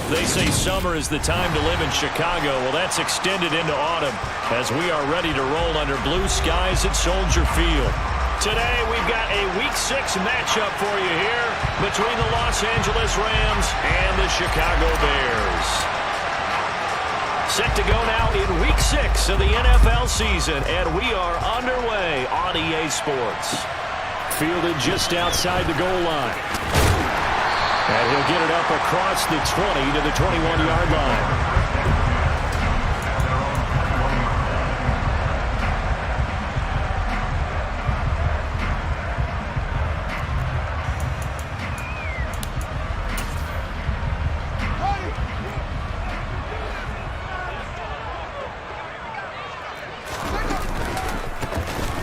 They say summer is the time to live in Chicago. Well, that's extended into autumn as we are ready to roll under blue skies at Soldier Field. Today, we've got a Week 6 matchup for you here between the Los Angeles Rams and the Chicago Bears. Set to go now in Week 6 of the NFL season, and we are underway on EA Sports. Fielded just outside the goal line. And he'll get it up across the 20 to the 21-yard line.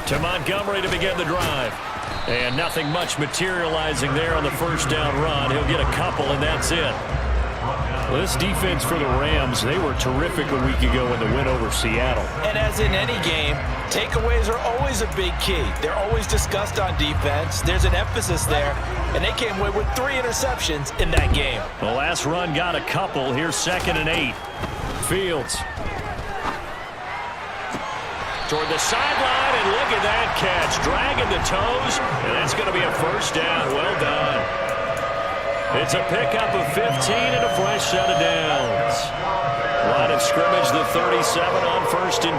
To Montgomery to begin the drive. And nothing much materializing there on the first down run. He'll get a couple, and that's it. Well, this defense for the Rams, they were terrific a week ago in the win over Seattle. And as in any game, takeaways are always a big key. They're always discussed on defense. There's an emphasis there, and they came away with 3 interceptions in that game. The last run got a couple. Here's 2nd and 8. Fields. Toward the sideline, and look at that catch. Dragging the toes, and that's going to be a first down. Well done. It's a pickup of 15 and a fresh set of downs. Line of scrimmage, the 37 on 1st and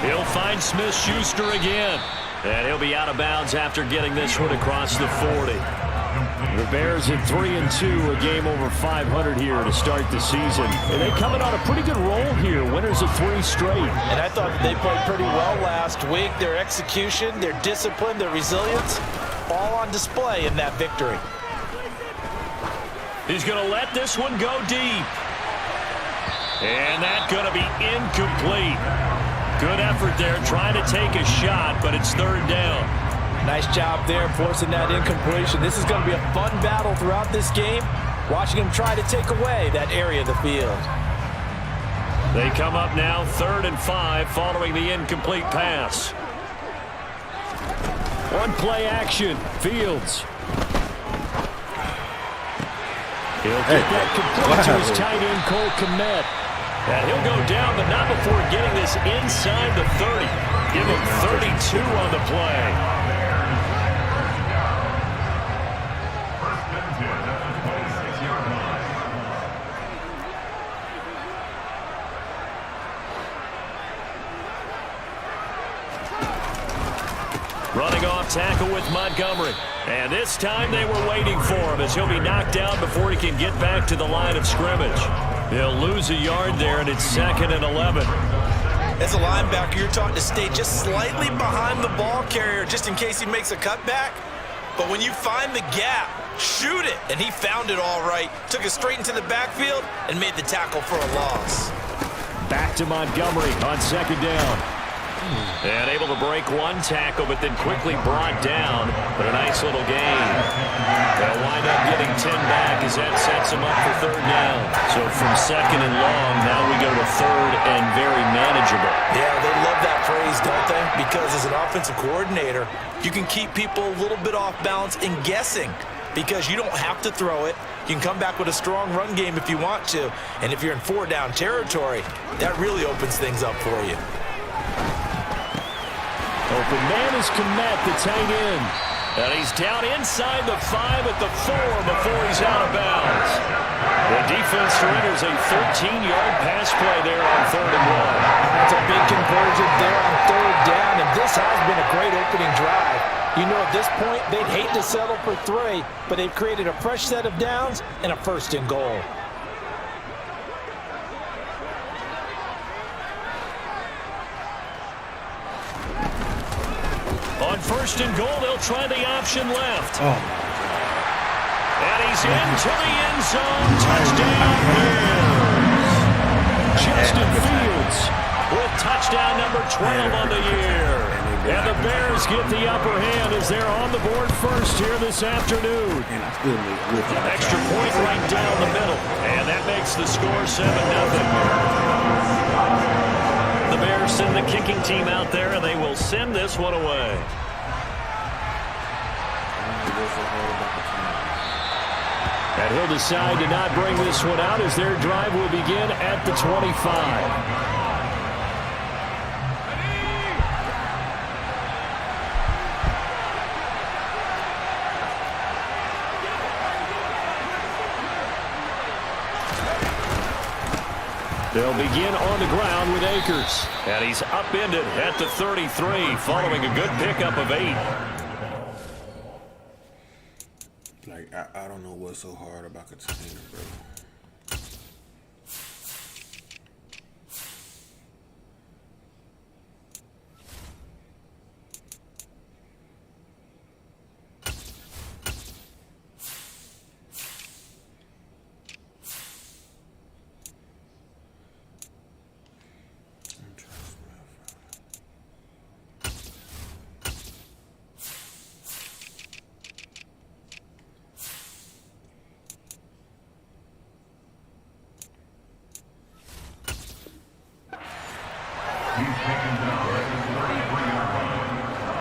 10. He'll find Smith-Schuster again. And he'll be out of bounds after getting this one across the 40. The Bears at 3-2, a game over 500 here to start the season. And they coming on a pretty good roll here, winners of 3 straight. And I thought that they played pretty well last week. Their execution, their discipline, their resilience, all on display in that victory. He's going to let this one go deep. And that's going to be incomplete. Good effort there, trying to take a shot, but it's 3rd down. Nice job there forcing that incompletion. This is going to be a fun battle throughout this game, watching him try to take away that area of the field. They come up now 3rd and 5 following the incomplete pass. One play action. Fields. He'll get that complete to his tight end, Cole Kmet. And he'll go down, but not before getting this inside the 30. Give him 32 on the play. Running off tackle with Montgomery. And this time they were waiting for him as he'll be knocked down before he can get back to the line of scrimmage. He'll lose a yard there, and it's 2nd and 11. As a linebacker, you're taught to stay just slightly behind the ball carrier just in case he makes a cutback. But when you find the gap, shoot it. And he found it all right. Took it straight into the backfield and made the tackle for a loss. Back to Montgomery on 2nd down. And able to break one tackle, but then quickly brought down. But a nice little gain. They'll wind up getting 10 back as that sets them up for 3rd down. So from 2nd and long, now we go to 3rd and very manageable. Yeah, they love that phrase, don't they? Because as an offensive coordinator, you can keep people a little bit off balance and guessing. Because you don't have to throw it. You can come back with a strong run game if you want to. And if you're in 4-down territory, that really opens things up for you. Open man is Kmet, the tight end. And he's down inside the 5 at the 4 before he's out of bounds. The defense surrenders a 13-yard pass play there on 3rd and 1. That's a big conversion there on 3rd down, and this has been a great opening drive. You know, at this point, they'd hate to settle for 3, but they've created a fresh set of downs and a 1st and goal. On 1st and goal, they'll try the option left. And he's into the end zone. Touchdown, Bears. Justin Fields with touchdown number 12 on the year. And the Bears get the upper hand as they're on the board first here this afternoon. An extra point right down the middle. And that makes the score 7-0. The Bears send the kicking team out there, and they will send this one away. And he'll decide to not bring this one out as their drive will begin at the 25. They'll begin on the ground with Akers. And he's upended at the 33 following a good pickup of 8. Like, I don't know what's so hard about containing, bro.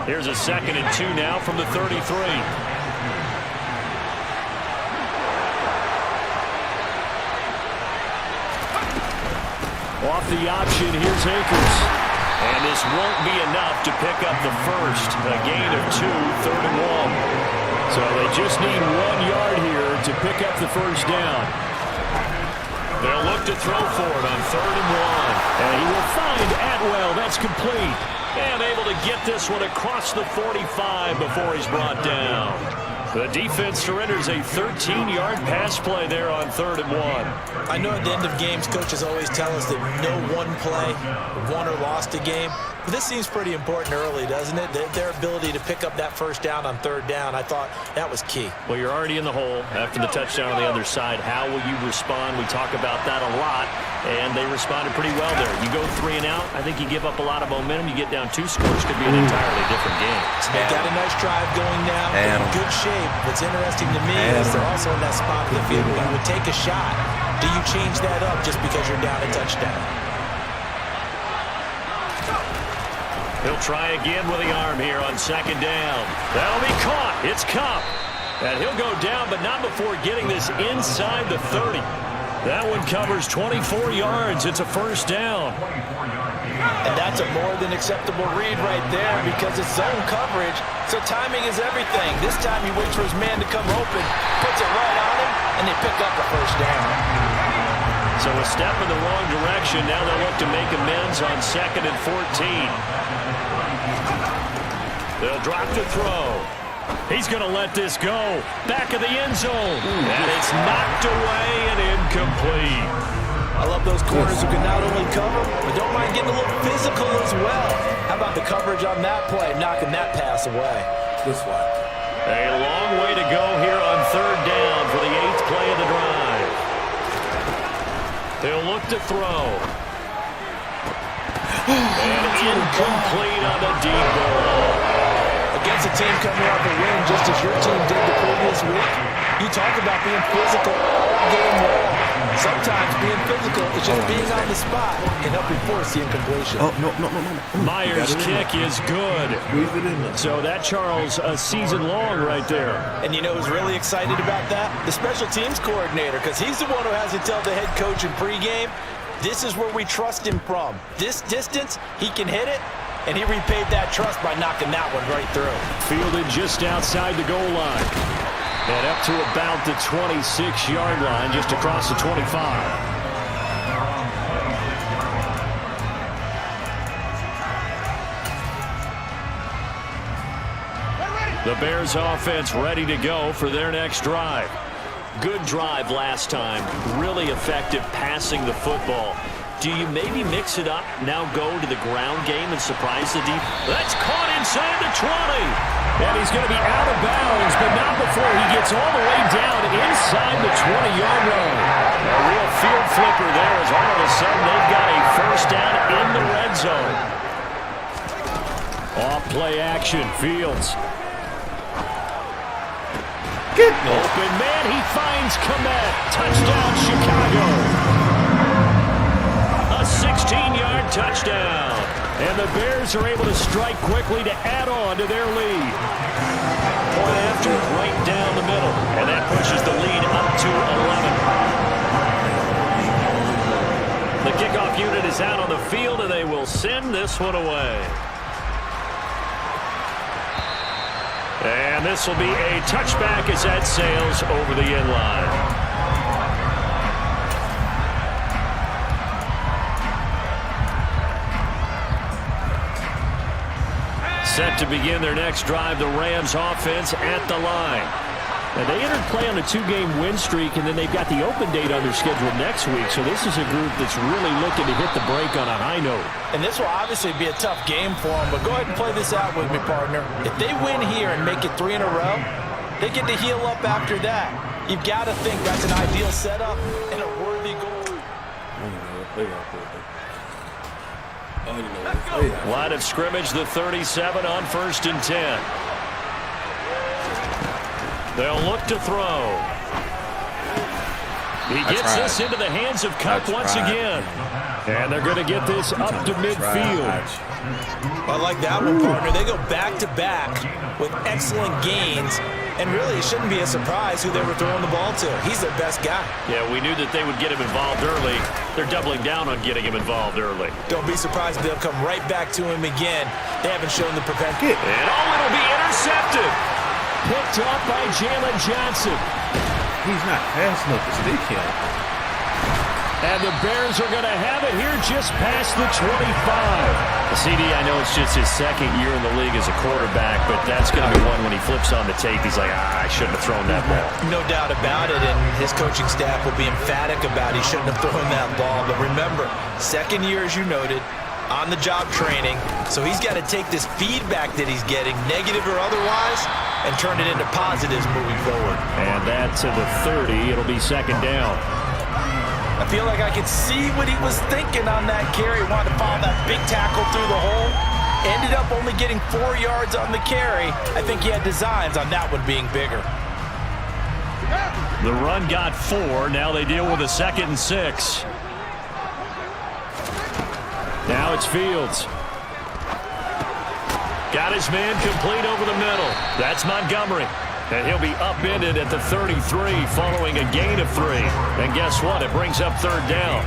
Here's a 2nd and 2 now from the 33. Off the option, here's Akers. And this won't be enough to pick up the first. A gain of 2, 3rd and 1. So they just need 1 yard here to pick up the first down. They'll look to throw for it on 3rd and 1. And he will find Atwell. That's complete. And able to get this one across the 45 before he's brought down. The defense surrenders a 13-yard pass play there on 3rd and 1. I know at the end of games, coaches always tell us that no one play won or lost a game. But this seems pretty important early, doesn't it? Their ability to pick up that first down on 3rd down, I thought that was key. Well, you're already in the hole after the touchdown on the other side. How will you respond? We talk about that a lot, and they responded pretty well there. You go 3 and out, I think you give up a lot of momentum. You get down 2 scores, could be an entirely different game. They got a nice drive going now. They're in good shape. What's interesting to me is they're also in that spot of the field where you would take a shot. Do you change that up just because you're down a touchdown? He'll try again with the arm here on 2nd down. That'll be caught. It's Cup. And he'll go down, but not before getting this inside the 30. That one covers 24 yards. It's a first down. And that's a more than acceptable read right there because it's zone coverage, so timing is everything. This time he waits for his man to come open, puts it right on him, and they pick up the first down. So a step in the wrong direction. Now they'll look to make amends on 2nd and 14. They'll drop to throw. He's going to let this go. Back of the end zone. And it's knocked away and incomplete. I love those corners who can not only cover, but don't mind getting a little physical as well. How about the coverage on that play, knocking that pass away? This way. A long way to go here on 3rd down for the 8th play of the drive. They'll look to throw. And incomplete on the deep ball. Against a team coming off a win just as your team did the previous week, you talk about being physical all game long. Sometimes being physical is just being on the spot and helping force the incompletion. Oh, no. Myers' kick is good. So that, Charles, a season long right there. And you know who's really excited about that? The special teams coordinator, because he's the one who has to tell the head coach in pregame, this is where we trust him from. This distance, he can hit it. And he repaid that trust by knocking that one right through. Fielded just outside the goal line. And up to about the 26-yard line, just across the 25. The Bears offense ready to go for their next drive. Good drive last time. Really effective passing the football. Do you maybe mix it up, now go to the ground game and surprise the deep? That's caught inside the 20. And he's going to be out of bounds, but not before he gets all the way down inside the 20-yard line. A real field flipper there as all of a sudden they've got a first down in the red zone. Off play action, Fields. Open man, he finds Komet. Touchdown, Chicago. A 16-yard touchdown. And the Bears are able to strike quickly to add on to their lead. Boy, they have to right down is out on the field, and they will send this one away. And this will be a touchback as that sails over the end line. Set to begin their next drive, the Rams offense at the line. Now, they entered play on a 2-game win streak, and then they've got the open date on their schedule next week. So this is a group that's really looking to hit the break on a high note. And this will obviously be a tough game for them, but go ahead and play this out with me, partner. If they win here and make it 3 in a row, they get to heal up after that. You've got to think that's an ideal setup and a worthy goal. Line of scrimmage, the 37 on 1st and 10. They'll look to throw. He gets this into the hands of Cup once again. And they're going to get this up to midfield. I like that one, partner. They go back-to-back with excellent gains. And really, it shouldn't be a surprise who they were throwing the ball to. He's their best guy. Yeah, we knew that they would get him involved early. They're doubling down on getting him involved early. Don't be surprised if they'll come right back to him again. They haven't shown the propensity. And it'll be intercepted. Picked up by Jalen Johnson. He's not fast enough to stick him. And the Bears are going to have it here just past the 25. CD, I know it's just his second year in the league as a quarterback, but that's going to be one when he flips on the tape. He's like, I shouldn't have thrown that ball. No doubt about it, and his coaching staff will be emphatic about he shouldn't have thrown that ball. But remember, second year, as you noted, on-the-job training, so he's got to take this feedback that he's getting, negative or otherwise, and turn it into positives moving forward. And that's to the 30. It'll be second down. I feel like I could see what he was thinking on that carry. Wanted to follow that big tackle through the hole. Ended up only getting 4 yards on the carry. I think he had designs on that one being bigger. The run got 4. Now they deal with a 2nd and 6. Now it's Fields. Got his man complete over the middle. That's Montgomery. And he'll be upended at the 33 following a gain of 3. And guess what? It brings up 3rd down.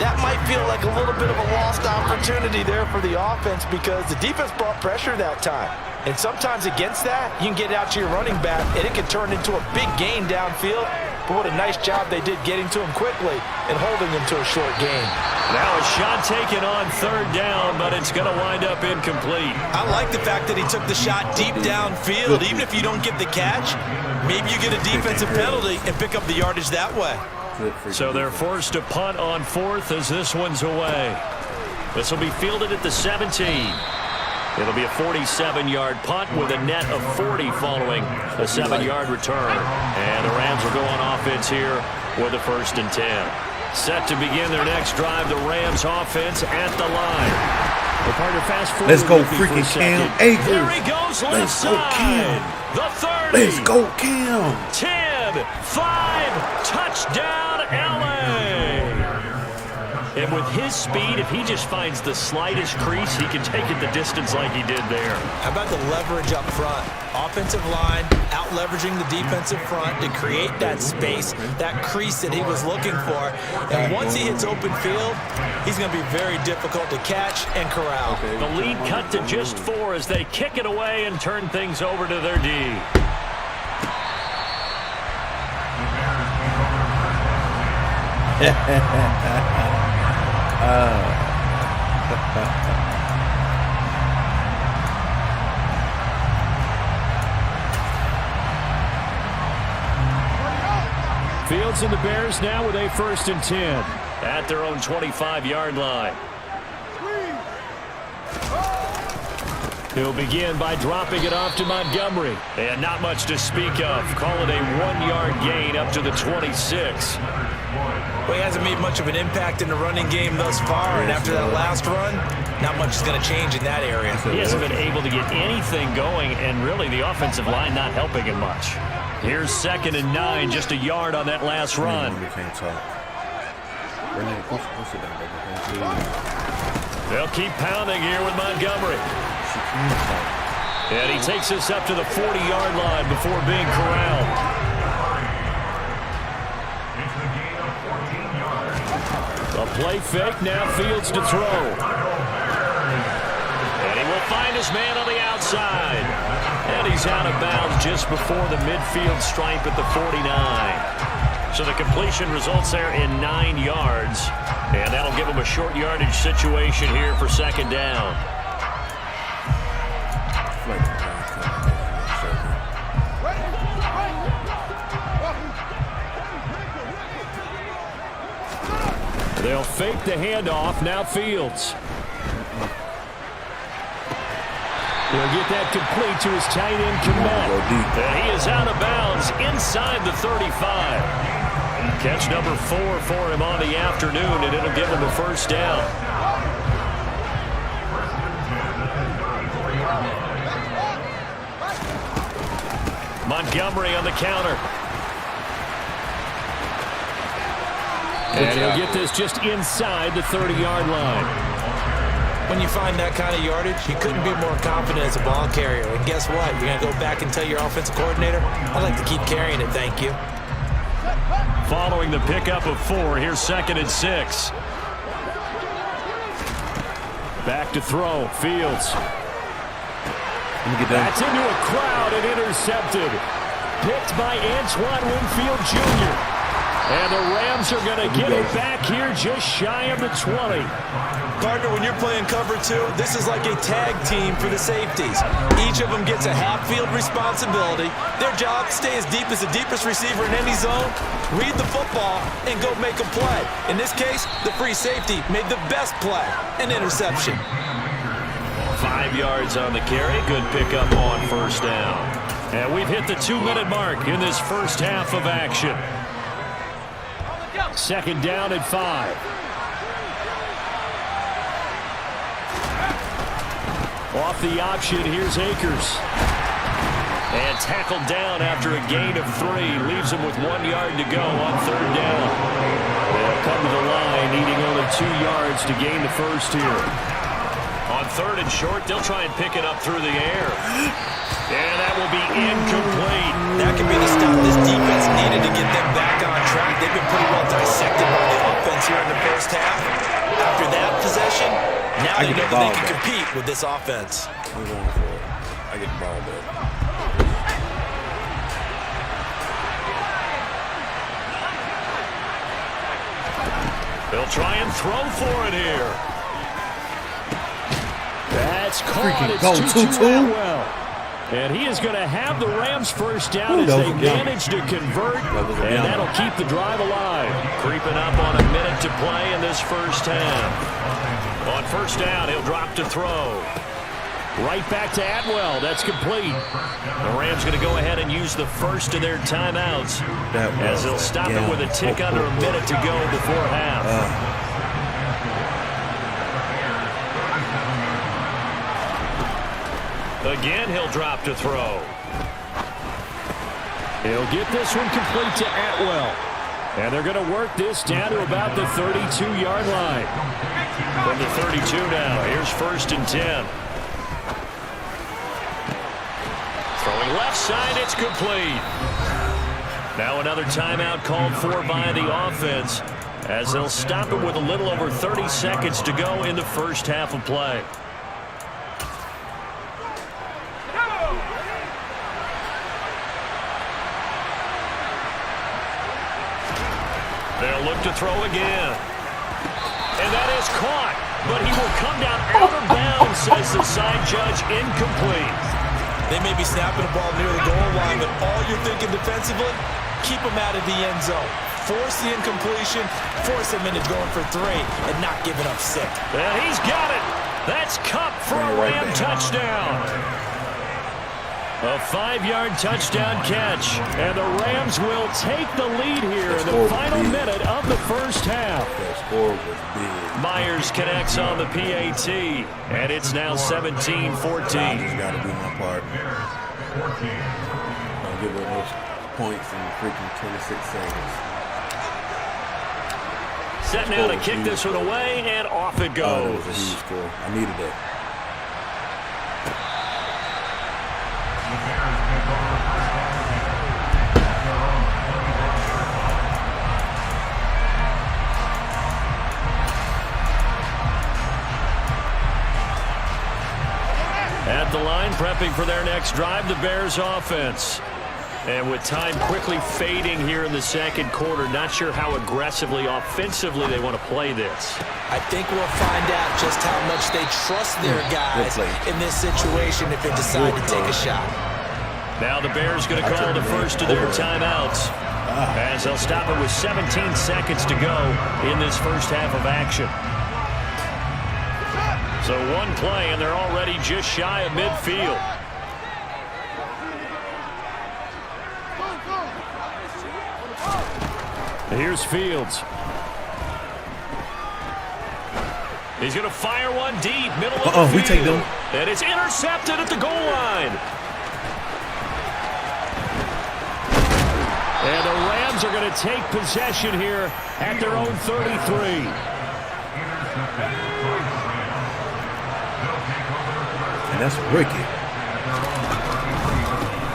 That might feel like a little bit of a lost opportunity there for the offense because the defense brought pressure that time. And sometimes against that, you can get out to your running back, and it can turn into a big gain downfield. But what a nice job they did getting to him quickly and holding him to a short gain. Now a shot taken on 3rd down, but it's going to wind up incomplete. I like the fact that he took the shot deep downfield. Even if you don't get the catch, maybe you get a defensive penalty and pick up the yardage that way. So they're forced to punt on 4th as this one's away. This will be fielded at the 17. It'll be a 47-yard punt with a net of 40 following a 7-yard return. And the Rams will go on offense here with a 1st and 10. Set to begin their next drive, the Rams offense at the line. The partner fast forward. Let's go freaking Cam Akers. There he goes left side. The 30. Let's go Cam. 10, 5, touchdown LA. And with his speed, if he just finds the slightest crease, he can take it the distance like he did there. How about the leverage up front? Offensive line out-leveraging the defensive front to create that space, that crease that he was looking for. And once he hits open field, he's going to be very difficult to catch and corral. The lead cut to just 4 as they kick it away and turn things over to their D. Fields and the Bears now with a 1st and 10 at their own 25-yard line. He'll begin by dropping it off to Montgomery. And not much to speak of. Call it a 1-yard gain up to the 26. Well, he hasn't made much of an impact in the running game thus far, and after that last run, not much is going to change in that area. He hasn't been able to get anything going, and really the offensive line not helping him much. Here's 2nd and 9, just a yard on that last run. They'll keep pounding here with Montgomery. And he takes us up to the 40-yard line before being corralled. A play fake, now Fields to throw. And he will find his man on the outside. And he's out of bounds just before the midfield stripe at the 49. So the completion results there in 9 yards. And that'll give him a short yardage situation here for second down. They'll fake the handoff. Now Fields. He'll get that complete to his tight end, Komet. And he is out of bounds inside the 35. Catch number 4 for him on the afternoon, and it'll give him a first down. Montgomery on the counter. And he'll get this just inside the 30-yard line. When you find that kind of yardage, you couldn't be more confident as a ball carrier. And guess what? You're going to go back and tell your offensive coordinator, I'd like to keep carrying it, thank you. Following the pickup of 4, here's 2nd and 6. Back to throw, Fields. That's into a crowd and intercepted. Picked by Antoine Winfield Jr. And the Rams are going to get it back here just shy of the 20. Partner, when you're playing cover 2, this is like a tag team for the safeties. Each of them gets a half-field responsibility. Their job, stay as deep as the deepest receiver in any zone, read the football, and go make a play. In this case, the free safety made the best play, an interception. 5 yards on the carry. Good pickup on first down. And we've hit the 2-minute mark in this first half of action. Second down and 5. Off the option, here's Akers. And tackled down after a gain of 3. Leaves him with 1 yard to go on third down. They'll come to the line, needing only 2 yards to gain the first here. On third and short, they'll try and pick it up through the air. And that will be incomplete. That could be the stop this defense needed to get them back on track. They've been pretty well dissected by the offense here in the first half. After that possession, now they know that they can compete with this offense. I'm going for it. I get the ball back. They'll try and throw for it here. That's caught. It's 2-2 well. And he is going to have the Rams first down as they manage to convert, and that'll keep the drive alive. Creeping up on a minute to play in this first half. On first down, he'll drop to throw. Right back to Atwell. That's complete. The Rams going to go ahead and use the first of their timeouts as they'll stop it with a tick under a minute to go before half. Again, he'll drop to throw. He'll get this one complete to Atwell. And they're going to work this down to about the 32-yard line. From the 32 now, here's 1st and 10. Throwing left side, it's complete. Now another timeout called for by the offense as they'll stop it with a little over 30 seconds to go in the first half of play. They'll look to throw again. And that is caught. But he will come down out of bounds, says the side judge, incomplete. They may be snapping the ball near the goal line, but all you're thinking defensively, keep them out of the end zone. Force the incompletion, force them into going for 3, and not giving up 6. And he's got it. That's Kupp for a Ram touchdown. A 5-yard touchdown catch. And the Rams will take the lead here in the final minute of the first half. That score was big. Myers connects on the PAT. And it's now 17-14. I just got to do my part. I'll give her those points in freaking 26 seconds. Set now to kick this one away, and off it goes. That was a huge score. I needed that. prepping for their next drive, the Bears offense. And with time quickly fading here in the second quarter, not sure how aggressively, offensively they want to play this. I think we'll find out just how much they trust their guys in this situation if they decide to take a shot. Now the Bears going to call the first of their timeouts, as they'll stop it with 17 seconds to go in this first half of action. So one play, and they're already just shy of midfield. Here's Fields. He's going to fire one deep, middle of the field. We take them. And it's intercepted at the goal line. And the Rams are going to take possession here at their own 33. And that's Ricky.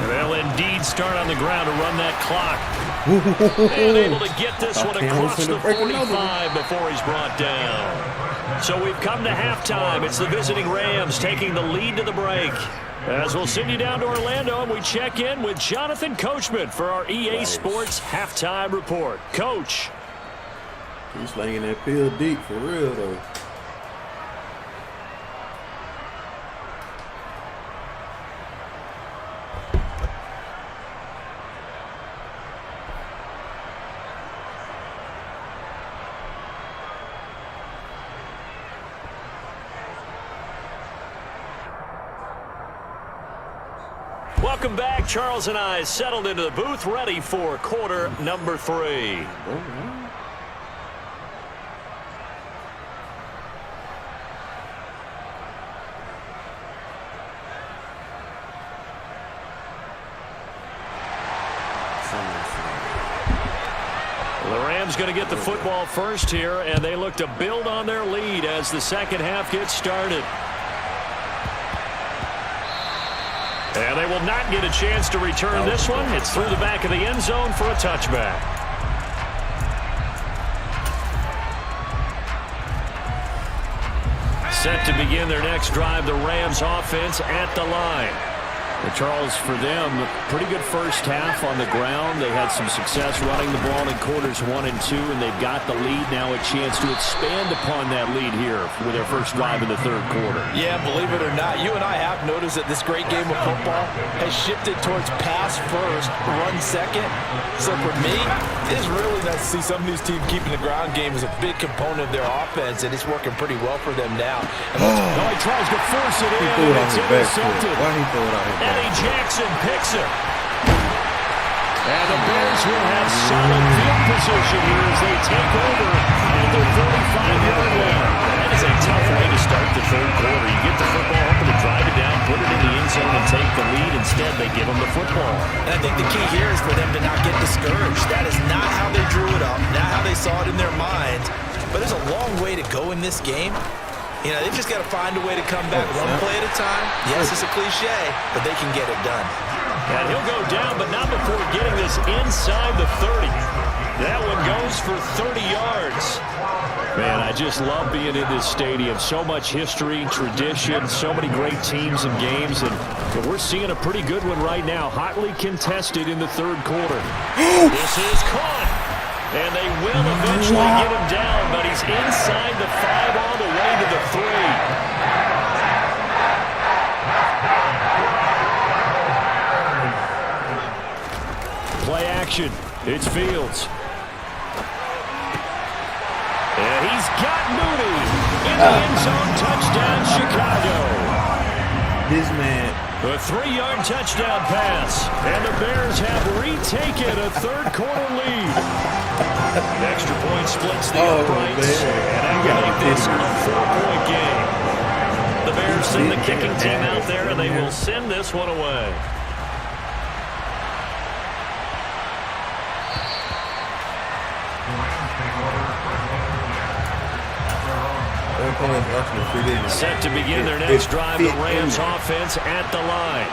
And they'll indeed start on the ground to run that clock. And able to get this one across the 45 before he's brought down. So we've come to halftime. It's the visiting Rams taking the lead to the break. As we'll send you down to Orlando, and we check in with Jonathan Coachman for our EA Sports Halftime Report. Coach. He's slinging that pill deep for real, though. Welcome back. Charles and I settled into the booth, ready for quarter number 3. The Rams going to get the football first here, and they look to build on their lead as the second half gets started. And they will not get a chance to return this one. It's through the back of the end zone for a touchback. Set to begin their next drive, the Rams offense at the line. And Charles, for them, pretty good first half on the ground. They had some success running the ball in quarters 1 and 2, and they've got the lead now, a chance to expand upon that lead here with their first drive in the third quarter. Yeah, believe it or not, you and I have noticed that this great game of football has shifted towards pass first, run second. So for me, it's really nice to see some of these teams keeping the ground game as a big component of their offense, and it's working pretty well for them now. No, he tries to force it in, and it's intercepted. Why he throw it out his back? Eddie Jackson picks it. And the Bears will have solid field position here as they take over at their 35-yard line. That is a tough way to start the third quarter. You get the football, hoping to drive it down, put it in the end zone, and take the lead. Instead, they give them the football. And I think the key here is for them to not get discouraged. That is not how they drew it up, not how they saw it in their minds. But there's a long way to go in this game. You know, they've just got to find a way to come back one play at a time. Yes, it's a cliche, but they can get it done. And he'll go down, but not before getting this inside the 30. That one goes for 30 yards. Man, I just love being in this stadium. So much history, tradition, so many great teams and games, and we're seeing a pretty good one right now. Hotly contested in the third quarter. This is caught. And they will eventually get him down, but he's inside the 5 all the way to the 3. Play action. It's Fields. And he's got Mooney in the end zone. Touchdown, Chicago. This man. A 3-yard touchdown pass. And the Bears have retaken a third quarter lead. Extra point splits the uprights. And that will make this a 4-point game. The Bears send the kicking team out there, and they will send this one away. Set to begin their next drive, the Rams offense at the line.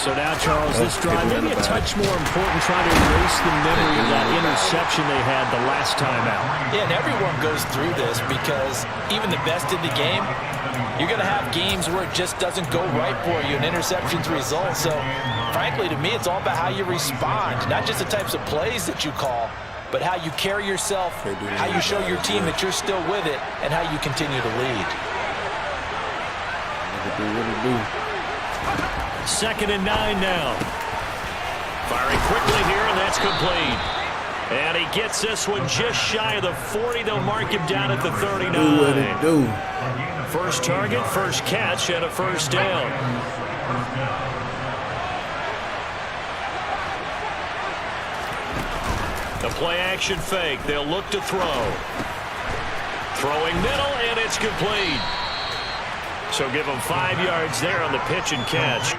So now, Charles, this drive maybe a touch more important, trying to erase the memory of that interception they had the last time out. Yeah, and everyone goes through this because even the best in the game, you're going to have games where it just doesn't go right for you, and interceptions result. So, frankly, to me, it's all about how you respond, not just the types of plays that you call, but how you carry yourself, how you show your team that you're still with it, and how you continue to lead. Second and 9 now. Firing quickly here, and that's complete. And he gets this one just shy of the 40. They'll mark him down at the 39. Do what it do. First target, first catch, and a first down. The play-action fake. They'll look to throw. Throwing middle, and it's complete. So give them 5 yards there on the pitch and catch.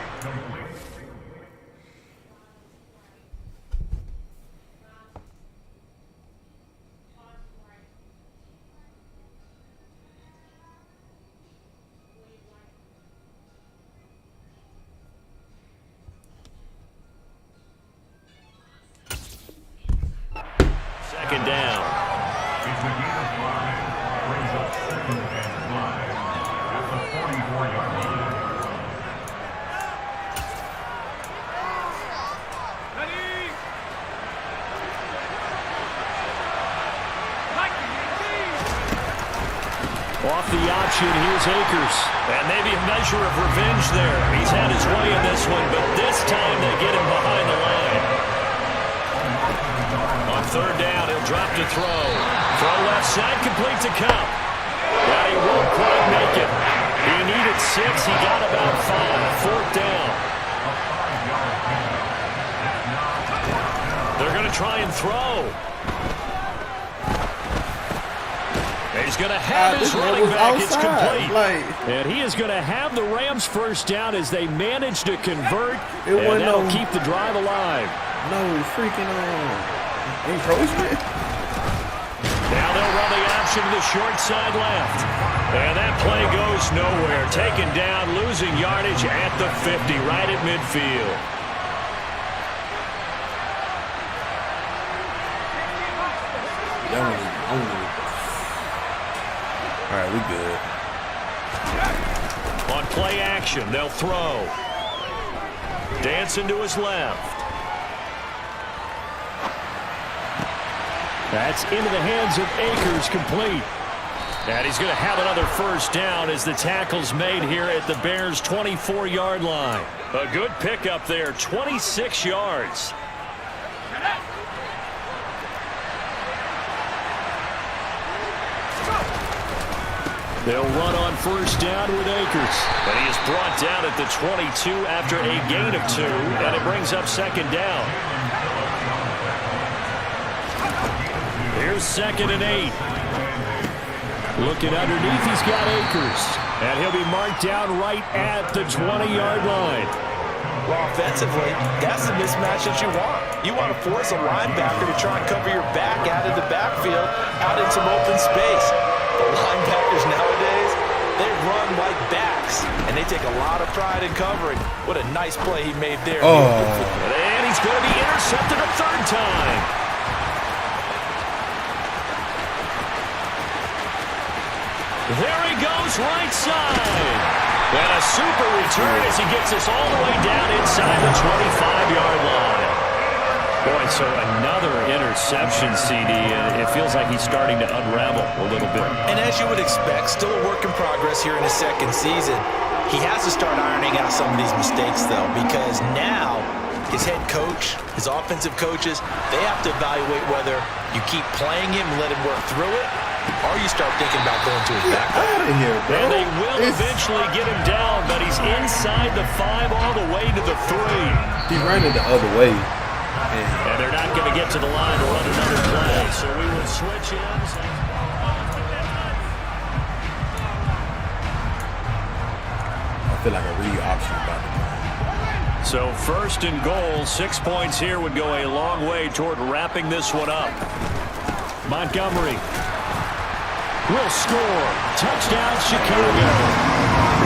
Second down. Off the option, here's Akers. And maybe a measure of revenge there. He's had his way in this one, but this time they get him behind the line. On third down, he'll drop to throw. Throw left side, complete to Cup. But he won't quite make it. He needed 6, he got about 5. Fourth down. They're going to try and throw. He's going to have his running back. It's complete. And he is going to have the Rams first down as they manage to convert. And that'll keep the drive alive. No freaking encroachment. Now they'll run the option to the short side left. And that play goes nowhere. Taken down, losing yardage at the 50, right at midfield. All right, we good. On play action, they'll throw. Dancing to his left. That's into the hands of Akers, complete. And he's going to have another first down as the tackle's made here at the Bears' 24-yard line. A good pickup there, 26 yards. They'll run on first down with Akers. But he is brought down at the 22 after a gain of 2, and it brings up second down. Here's second and 8. Looking underneath, he's got Akers. And he'll be marked down right at the 20-yard line. Well, offensively, that's the mismatch that you want. You want to force a linebacker to try and cover your back out of the backfield, out in some open space. The linebackers nowadays, they run like backs, and they take a lot of pride in covering. What a nice play he made there. And he's going to be intercepted a third time. There he goes, right side. And a super return as he gets us all the way down inside the 25-yard line. Boy, so another interception, CD. It feels like he's starting to unravel a little bit. And as you would expect, still a work in progress here in his second season. He has to start ironing out some of these mistakes, though, because now his head coach, his offensive coaches, they have to evaluate whether you keep playing him and let him work through it, or you start thinking about going to his back. Out of here, bro. And they will eventually get him down, but he's inside the 5 all the way to the 3. He's running the other way. And they're not going to get to the line to run another play, so we will switch ends. I feel like a read option about to come. So first and goal, 6 points here would go a long way toward wrapping this one up. Montgomery will score. Touchdown, Chicago.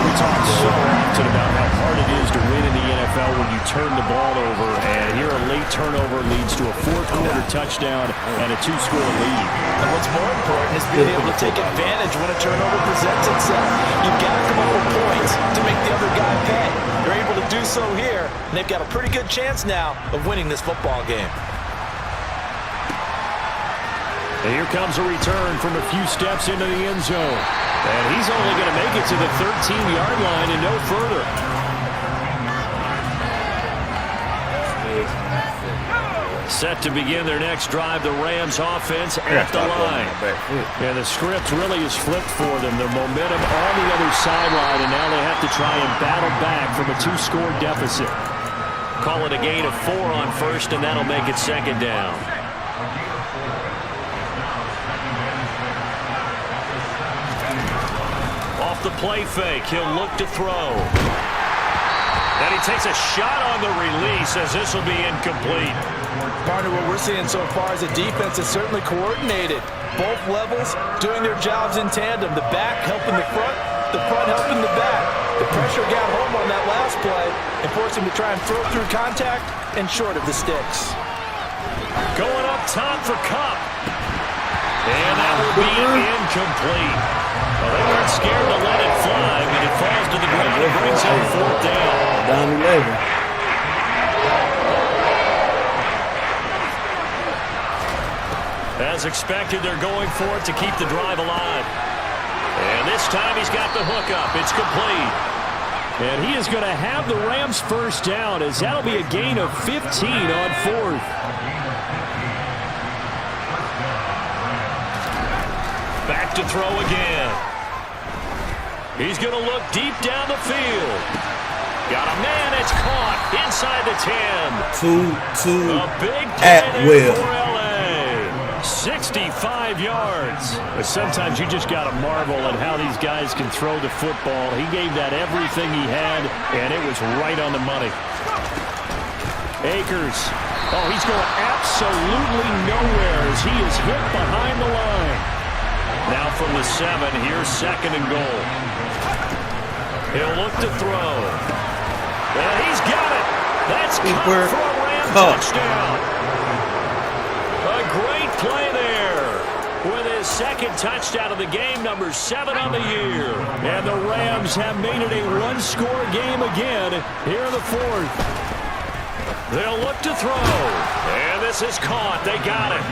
We talk so often about how hard it is to win in the NFL when you turn the ball over. And here a late turnover leads to a fourth-quarter touchdown and a 2-score lead. And what's more important is being able to take advantage when a turnover presents itself. You've got to come up with points to make the other guy pay. They're able to do so here, and they've got a pretty good chance now of winning this football game. And here comes a return from a few steps into the end zone. And he's only going to make it to the 13-yard line and no further. Set to begin their next drive, the Rams offense at the line. And the script really is flipped for them. The momentum on the other sideline, and now they have to try and battle back from a 2-score deficit. Call it a gain of 4 on first, and that'll make it second down. Off the play fake, he'll look to throw. And he takes a shot on the release as this will be incomplete. Partner, what we're seeing so far is a defense that's certainly coordinated. Both levels doing their jobs in tandem. The back helping the front helping the back. The pressure got home on that last play and forced him to try and throw through contact and short of the sticks. Going up top for Cup. And that will be incomplete. Well, they weren't scared to let it fly, but it falls to the ground and brings up fourth down. Down 11. As expected, they're going for it to keep the drive alive. And this time he's got the hook up. It's complete. And he is going to have the Rams first down, as that'll be a gain of 15 on fourth. Back to throw again. He's going to look deep down the field. Got a man, it's caught inside the 10. 2-2 a big at will. For LA. 65 yards. But sometimes you just got to marvel at how these guys can throw the football. He gave that everything he had, and it was right on the money. Akers. Oh, he's going absolutely nowhere as he is hit behind the line. Now from the 7, here's second and goal. He'll look to throw. And he's got it. That's Cup for a Ram touchdown. A great play there with his second touchdown of the game, number 7 on the year. And the Rams have made it a one-score game again here in the fourth. They'll look to throw. And this is caught. They got it.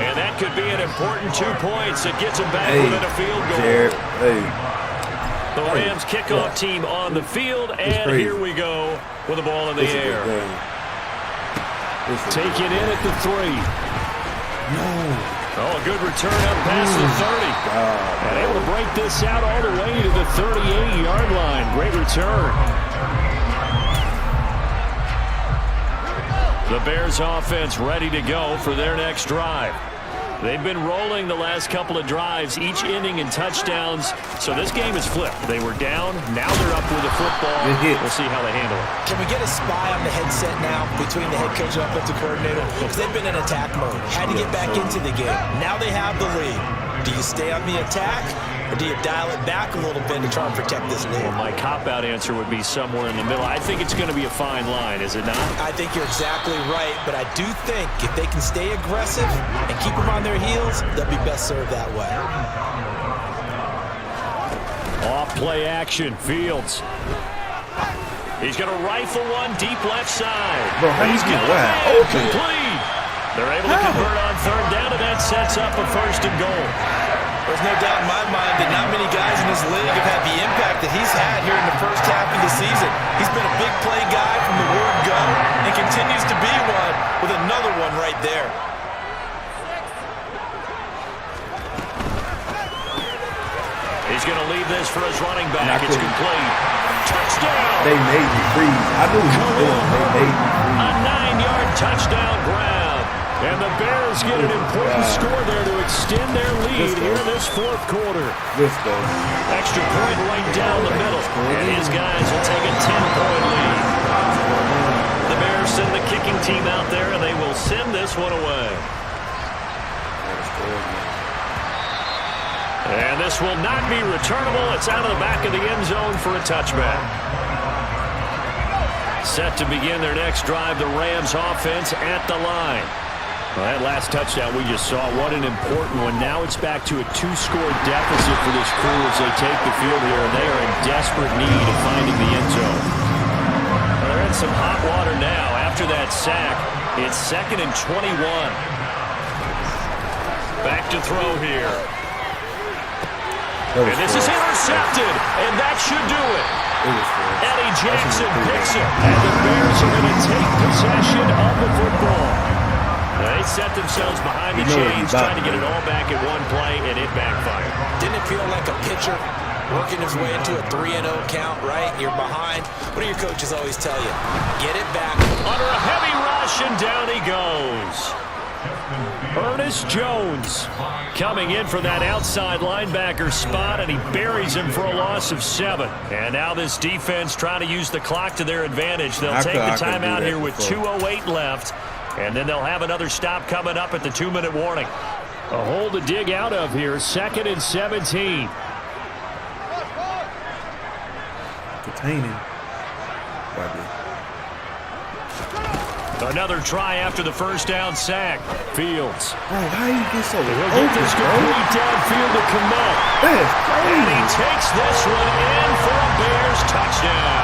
And that could be an important 2 points that gets them back within a field goal. Jared, the Rams kickoff team on the field, and here we go with the ball in the air. Taken in at the 3. No. Oh, a good return up past the 30. And able to break this out all the way to the 38-yard line. Great return. The Bears offense ready to go for their next drive. They've been rolling the last couple of drives, each inning in touchdowns. So this game is flipped. They were down. Now they're up with the football. We'll see how they handle it. Can we get a spy on the headset now between the head coach and offensive coordinator? Because they've been in attack mode. Had to get back into the game. Now they have the lead. Do you stay on the attack, or do you dial it back a little bit to try and protect this lead? Well, my cop-out answer would be somewhere in the middle. I think it's going to be a fine line, is it not? I think you're exactly right, but I do think if they can stay aggressive and keep them on their heels, they'll be best served that way. Off play action, Fields. He's going to rifle one deep left side. Bro, how he's you got it complete. They're able to convert on third down, and that sets up a first and goal. There's no doubt in my mind that not many guys in this league have had the impact that he's had here in the first half of the season. He's been a big play guy from the word go and continues to be one with another one right there. He's going to leave this for his running back. It's complete. Touchdown! They made me freeze. I knew he was doing. They made me freeze. A 9-yard touchdown grab. And the Bears get an important score there to extend their lead here in this fourth quarter. Extra point right down the middle. And his guys will take a 10-point lead. The Bears send the kicking team out there, and they will send this one away. And this will not be returnable. It's out of the back of the end zone for a touchback. Set to begin their next drive, the Rams offense at the line. Well, that last touchdown we just saw, what an important one. Now it's back to a 2-score deficit for this crew as they take the field here, and they are in desperate need of finding the end zone. Well, they're in some hot water now. After that sack, it's 2nd and 21. Back to throw here. And this is intercepted, and that should do it. Eddie Jackson picks it, and the Bears are going to take possession of the football. They set themselves behind the chains, trying to get it all back at one play, and it backfired. Didn't it feel like a pitcher working his way into a 3-0 count, right? You're behind. What do your coaches always tell you? Get it back. Under a heavy rush, and down he goes. Ernest Jones coming in for that outside linebacker spot, and he buries him for a loss of 7. And now this defense trying to use the clock to their advantage. They'll take the timeout here with 2:08 left, and then they'll have another stop coming up at the 2-minute warning. A hole to dig out of here, 2nd and 17. Containing. Another try after the first down sack. Fields. Oh, how you get so He'll get this complete downfield to Kmet. And he takes this one in for a Bears touchdown.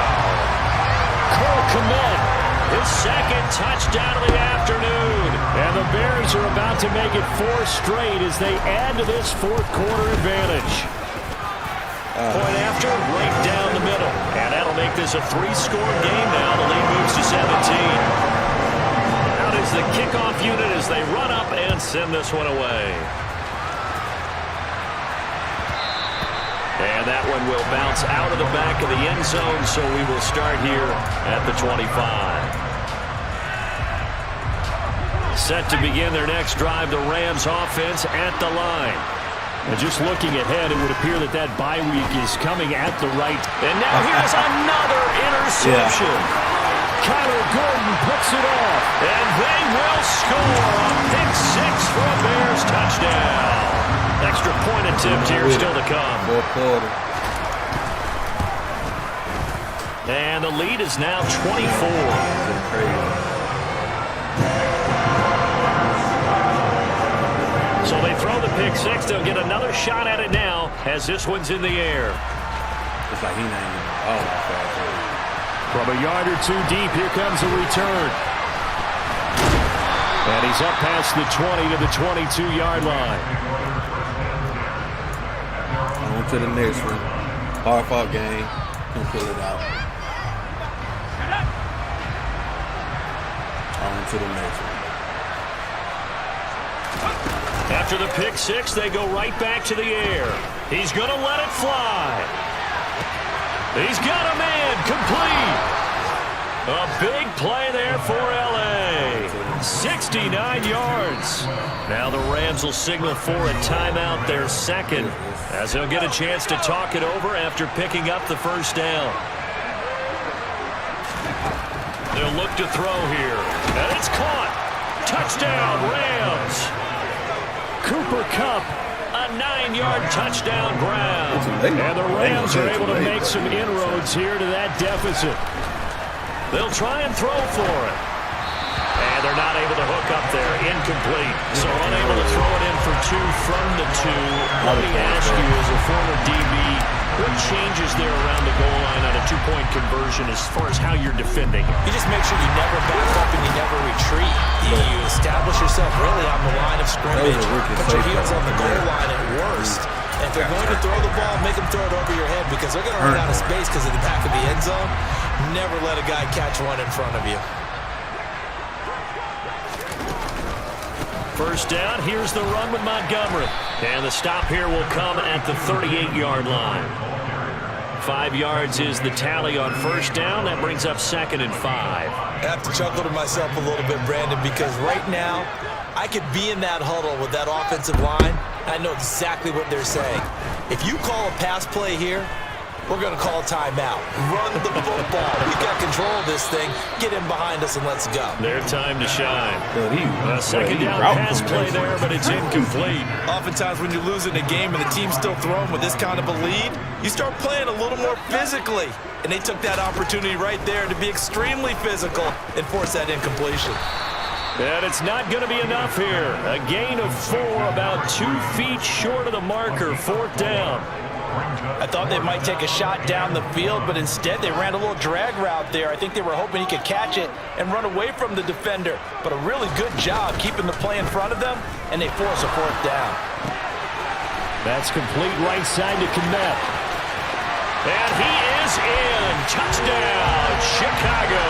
Cole Kmet, his 2nd touchdown of the afternoon. And the Bears are about to make it 4 straight as they add to this fourth-quarter advantage. Point after, right down the middle. And that'll make this a 3-score game now. The lead moves to 17. Is the kickoff unit as they run up and send this one away. And that one will bounce out of the back of the end zone, so we will start here at the 25. Set to begin their next drive, the Rams offense at the line. And just looking ahead, it would appear that that bye week is coming at the right. And now here's another interception. Yeah. Kyler Gordon puts it off, and they will score a pick 6 for a Bears touchdown. Extra point attempt here still to come. And the lead is now 24. So they throw the pick 6. They'll get another shot at it now as this one's in the air. It's like he ain't even. Oh, my God. From a yard or 2 deep, here comes a return. And he's up past the 20 to the 22-yard line. On to the next one. Hard-fought game. Can pull it out. On to the next one. After the pick 6, they go right back to the air. He's going to let it fly. He's got a man complete. A big play there for L.A. 69 yards. Now the Rams will signal for a timeout, their 2nd, as they'll get a chance to talk it over after picking up the first down. They'll look to throw here. And it's caught. Touchdown, Rams. Cooper Kupp. A 9-yard touchdown ground. And the Rams are able to make some inroads here to that deficit. They'll try and throw for it. And they're not able to hook up there. Incomplete. So unable to throw it in for 2 from the 2. Let me ask you, as a former DB, what changes there around the goal line on a 2-point conversion as far as how you're defending? You just make sure you never back up and you never retreat. You establish yourself really on the line of scrimmage. Put your heels on the goal line at worst. And if they're going to throw the ball, make them throw it over your head because they're going to run out of space because of the back of the end zone. Never let a guy catch one in front of you. First down, here's the run with Montgomery. And the stop here will come at the 38-yard line. 5 yards is the tally on first down. That brings up 2nd and 5. I have to chuckle to myself a little bit, Brandon, because right now I could be in that huddle with that offensive line. I know exactly what they're saying. If you call a pass play here, we're going to call timeout. Run the football. We've got control of this thing. Get in behind us and let's go. Their time to shine. But A second down pass play there, but it's incomplete. Oftentimes when you're losing a game and the team's still throwing with this kind of a lead, you start playing a little more physically. And they took that opportunity right there to be extremely physical and force that incompletion. And it's not going to be enough here. A gain of 4, about 2 feet short of the marker, 4th down. I thought they might take a shot down the field, but instead they ran a little drag route there. I think they were hoping he could catch it and run away from the defender. But a really good job keeping the play in front of them, and they force a 4th down. That's complete right side to Kmet. And he is in. Touchdown, Chicago.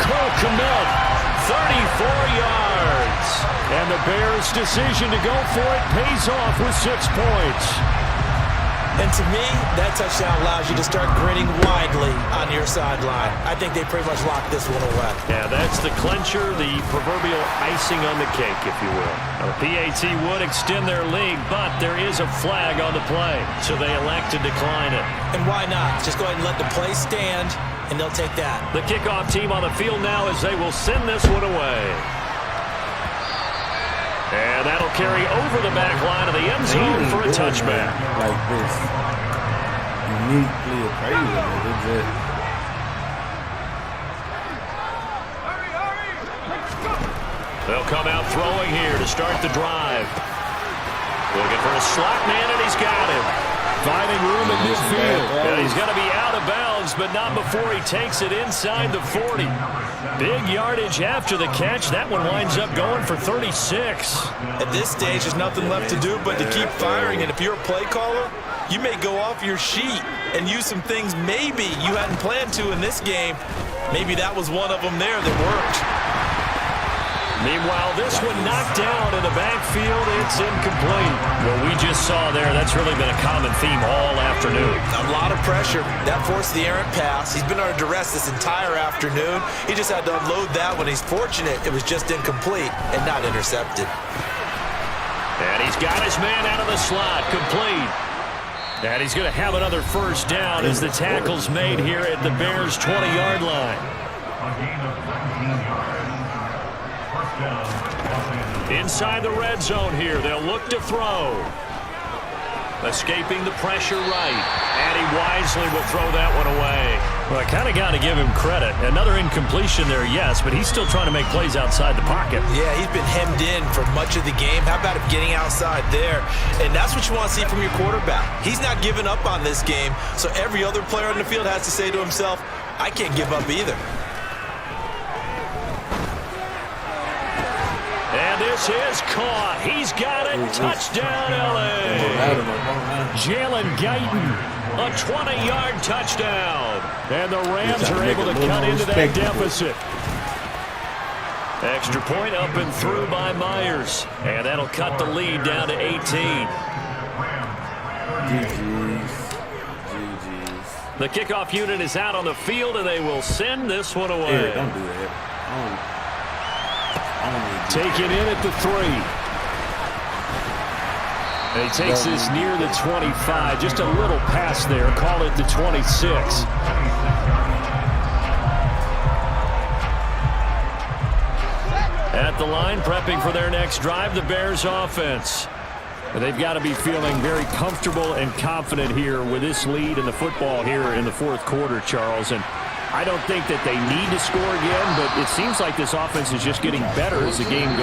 Cole Kmet, 34 yards. And the Bears' decision to go for it pays off with 6 points. And to me, that touchdown allows you to start grinning widely on your sideline. I think they pretty much locked this one away. Yeah, that's the clincher, the proverbial icing on the cake, if you will. Now, the PAT would extend their lead, but there is a flag on the play, so they elect to decline it. And why not? Just go ahead and let the play stand, and they'll take that. The kickoff team on the field now as they will send this one away. And that'll carry over the back line of the end zone for a touchback. Like this. Uniquely crazy. They'll come out throwing here to start the drive. Looking for a slot man, and he's got him. Finding room in midfield. And he's going to be out of bounds, but not before he takes it inside the 40. Big yardage after the catch. That one winds up going for 36. At this stage, there's nothing left to do but to keep firing. And if you're a play caller, you may go off your sheet and use some things maybe you hadn't planned to in this game. Maybe that was one of them there that worked. Meanwhile, this one knocked down in the backfield. It's incomplete. What we just saw there, that's really been a common theme all afternoon. A lot of pressure. That forced the errant pass. He's been under duress this entire afternoon. He just had to unload that one. He's fortunate it was just incomplete and not intercepted. And he's got his man out of the slot, complete. And he's going to have another first down as the tackle's made here at the Bears' 20-yard line. Inside the red zone here, they'll look to throw. Escaping the pressure right. And he wisely will throw that one away. Well, I kind of got to give him credit. Another incompletion there, yes, but he's still trying to make plays outside the pocket. Yeah, he's been hemmed in for much of the game. How about him getting outside there? And that's what you want to see from your quarterback. He's not giving up on this game, so every other player on the field has to say to himself, I can't give up either. And this is caught. He's got it. Touchdown, L.A. Jalen Guyton, a 20-yard touchdown. And the Rams are able to cut into that deficit. Extra point up and through by Myers. And that'll cut the lead down to 18. GG's. The kickoff unit is out on the field, and they will send this one away. Hey, don't do that. Taken in at the 3. And he takes this near the 25. Just a little pass there. Call it the 26. At the line, prepping for their next drive, the Bears offense. They've got to be feeling very comfortable and confident here with this lead in the football here in the 4th quarter, Charles. And I don't think that they need to score again, but it seems like this offense is just getting better as the game goes.